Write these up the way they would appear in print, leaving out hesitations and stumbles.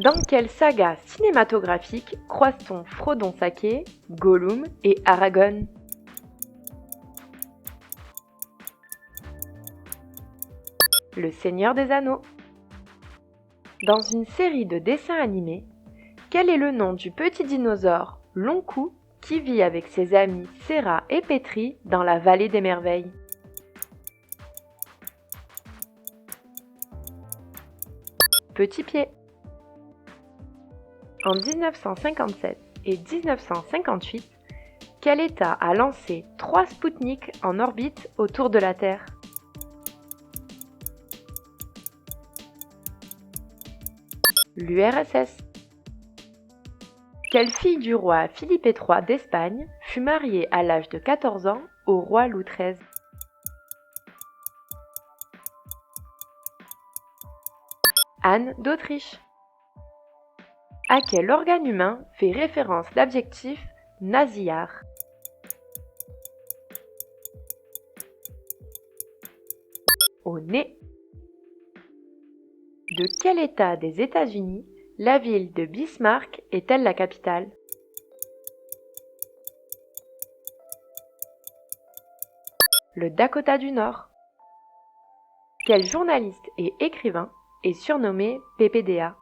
Dans quelle saga cinématographique croise-t-on Frodon Sake, Gollum et Aragorn? Le Seigneur des Anneaux. Dans une série de dessins animés, quel est le nom du petit dinosaure long-cou qui vit avec ses amis Sera et Petri dans la vallée des merveilles? Petit Pied. En 1957 et 1958, quel État a lancé 3 Spoutniks en orbite autour de la Terre? L'URSS. Quelle fille du roi Philippe III d'Espagne fut mariée à l'âge de 14 ans au roi Louis XIII? Anne d'Autriche. À quel organe humain fait référence l'adjectif nasillard? Au nez. De quel État des États-Unis la ville de Bismarck est-elle la capitale? Le Dakota du Nord. Quel journaliste et écrivain est surnommé PPDA?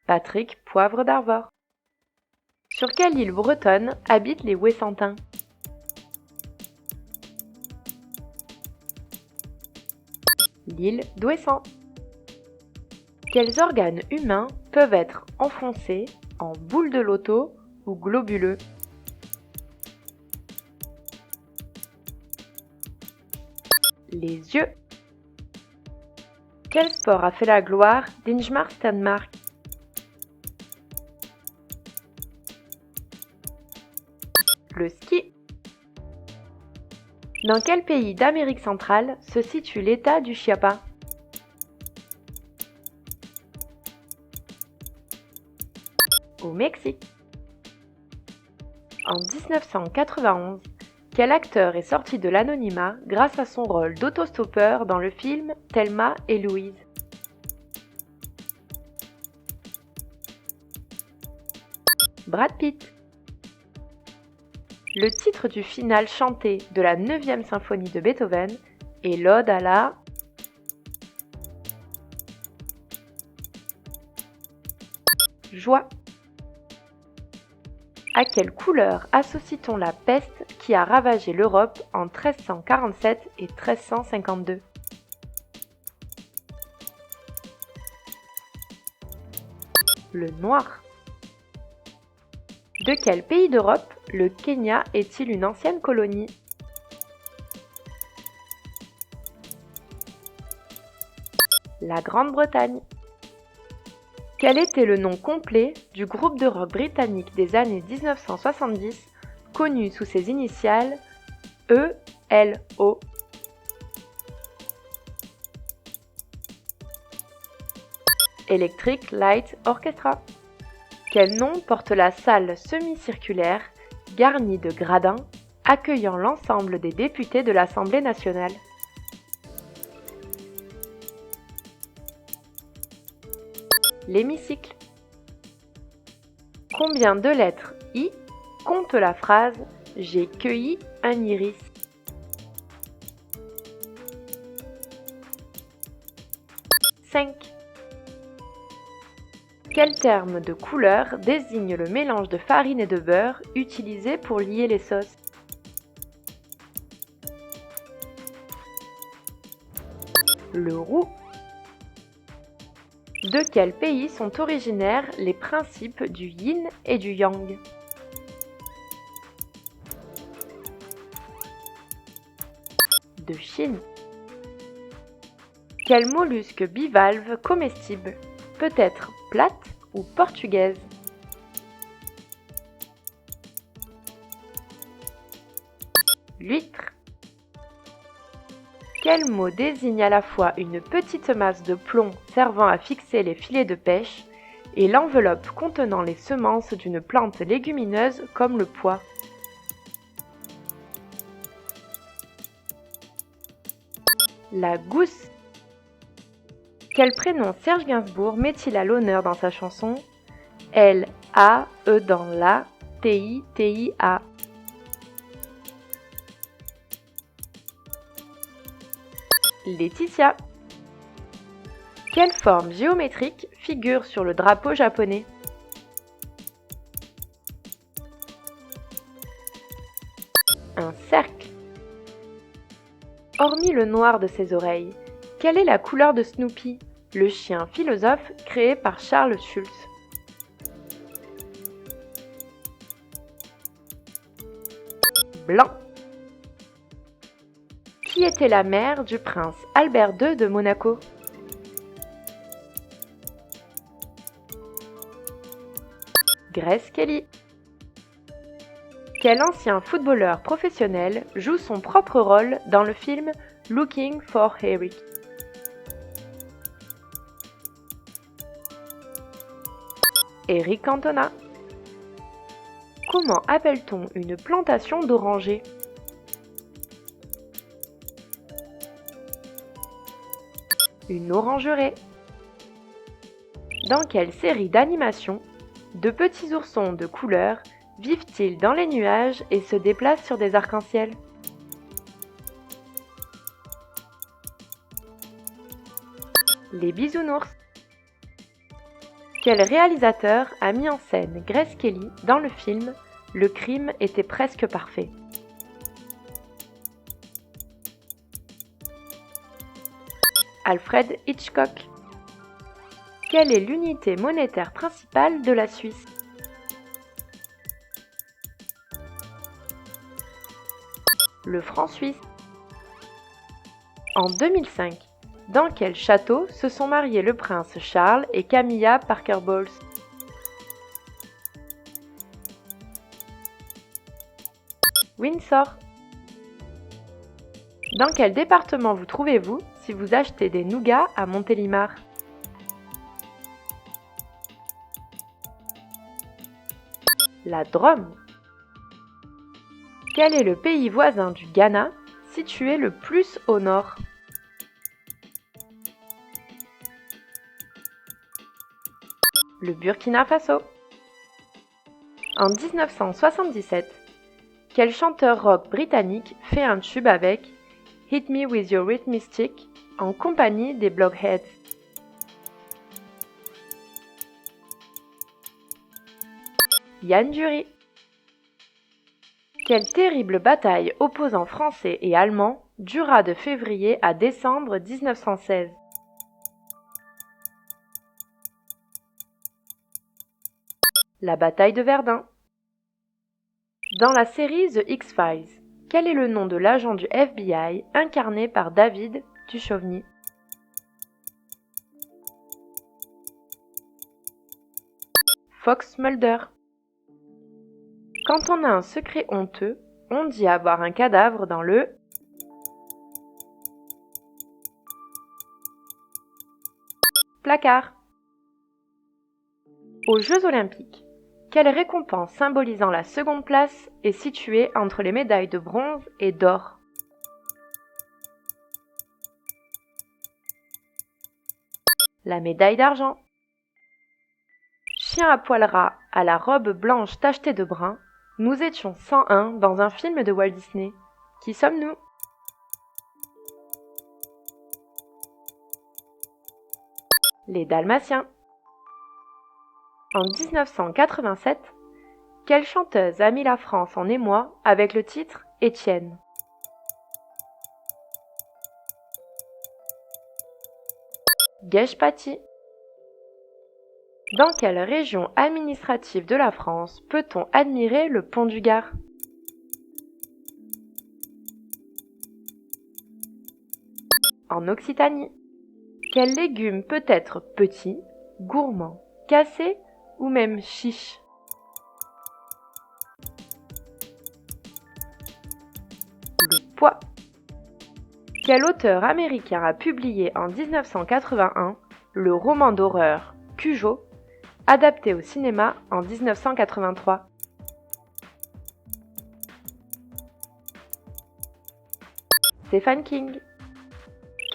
Patrick Poivre d'Arvor. Sur quelle île bretonne habitent les Ouessantins? L'île d'Ouessant. Quels organes humains peuvent être enfoncés en boule de loto ou globuleux? Les yeux. Quel sport a fait la gloire d'Ingemar Stenmark? Le ski. Dans quel pays d'Amérique centrale se situe l'État du Chiapas? Au Mexique. En 1991, quel acteur est sorti de l'anonymat grâce à son rôle d'autostoppeur dans le film Thelma et Louise? Brad Pitt. Le titre du final chanté de la 9e symphonie de Beethoven est l'Ode à la joie. À quelle couleur associe-t-on la peste qui a ravagé l'Europe en 1347 et 1352? Le noir. De quel pays d'Europe le Kenya est-il une ancienne colonie? La Grande-Bretagne. Quel était le nom complet du groupe de rock britannique des années 1970, connu sous ses initiales ELO? Electric Light Orchestra. Quel nom porte la salle semi-circulaire, garnie de gradins, accueillant l'ensemble des députés de l'Assemblée nationale? L'hémicycle. Combien de lettres I compte la phrase « J'ai cueilli un iris » ? 5. Quel terme de couleur désigne le mélange de farine et de beurre utilisé pour lier les sauces? Le roux. De quel pays sont originaires les principes du yin et du yang? De Chine. Quel mollusque bivalve comestible peut être plate ou portugaise? L'huître. Quel mot désigne à la fois une petite masse de plomb servant à fixer les filets de pêche et l'enveloppe contenant les semences d'une plante légumineuse comme le pois? La gousse. Quel prénom Serge Gainsbourg met-il à l'honneur dans sa chanson L, A, E dans la, T, I, A. Laetitia. Quelle forme géométrique figure sur le drapeau japonais? Un cercle. Hormis le noir de ses oreilles, quelle est la couleur de Snoopy, le chien philosophe créé par Charles Schulz? Blanc. Qui était la mère du prince Albert II de Monaco? Grace Kelly. Quel ancien footballeur professionnel joue son propre rôle dans le film Looking for Harry? Eric Cantona. Comment appelle-t-on une plantation d'orangers? Une orangerie. Dans quelle série d'animation de petits oursons de couleur vivent-ils dans les nuages et se déplacent sur des arcs-en-ciel? Les bisounours. Quel réalisateur a mis en scène Grace Kelly dans le film Le crime était presque parfait? Alfred Hitchcock. Quelle est l'unité monétaire principale de la Suisse? Le franc suisse. En 2005, dans quel château se sont mariés le prince Charles et Camilla Parker Bowles? Windsor. Dans quel département vous trouvez-vous si vous achetez des nougats à Montélimar? La Drôme. Quel est le pays voisin du Ghana, situé le plus au nord? Le Burkina Faso. En 1977, quel chanteur rock britannique fait un tube avec Hit Me With Your Rhythmistic en compagnie des Blockheads? Yann Dury. Quelle terrible bataille opposant Français et Allemands dura de février à décembre 1916? La bataille de Verdun. Dans la série The X-Files, quel est le nom de l'agent du FBI incarné par David Duchovny? Fox Mulder. Quand on a un secret honteux, on dit avoir un cadavre dans le placard. Aux Jeux Olympiques, quelle récompense symbolisant la seconde place est située entre les médailles de bronze et d'or? La médaille d'argent. Chien à poil ras à la robe blanche tachetée de brun, nous étions 101 dans un film de Walt Disney. Qui sommes-nous? Les Dalmatiens. En 1987, quelle chanteuse a mis la France en émoi avec le titre Étienne? Gage Paty. Dans quelle région administrative de la France peut-on admirer le pont du Gard? En Occitanie. Quel légume peut être petit, gourmand, cassé ou même chiche? Le pois. Quel auteur américain a publié en 1981 le roman d'horreur Cujo, adapté au cinéma en 1983? Stephen King.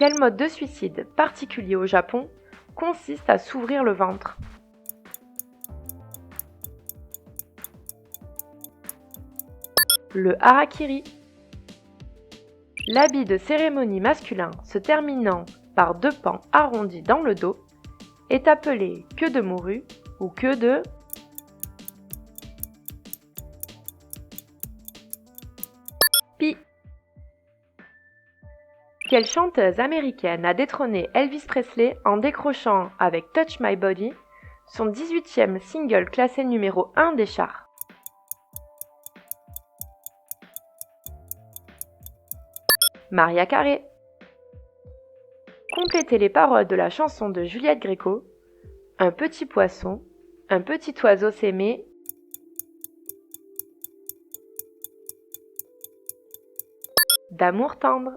Quel mode de suicide particulier au Japon consiste à s'ouvrir le ventre? Le harakiri. L'habit de cérémonie masculin se terminant par 2 pans arrondis dans le dos est appelé queue de morue ou queue de... pi. Quelle chanteuse américaine a détrôné Elvis Presley en décrochant avec Touch My Body son 18e single classé numéro 1 des charts? Mariah Carey. Complétez les paroles de la chanson de Juliette Gréco. Un petit poisson, un petit oiseau s'aimait. D'amour tendre.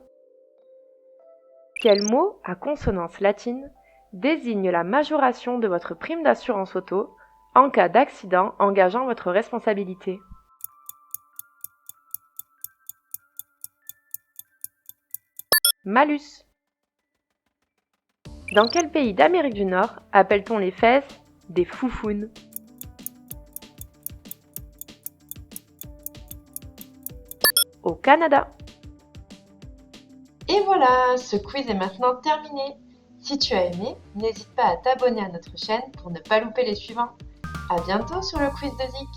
Quel mot à consonance latine désigne la majoration de votre prime d'assurance auto en cas d'accident engageant votre responsabilité? Malus. Dans quel pays d'Amérique du Nord appelle-t-on les fesses des foufounes? Au Canada. Et voilà, ce quiz est maintenant terminé. Si tu as aimé, n'hésite pas à t'abonner à notre chaîne pour ne pas louper les suivants. À bientôt sur le quiz de Zik.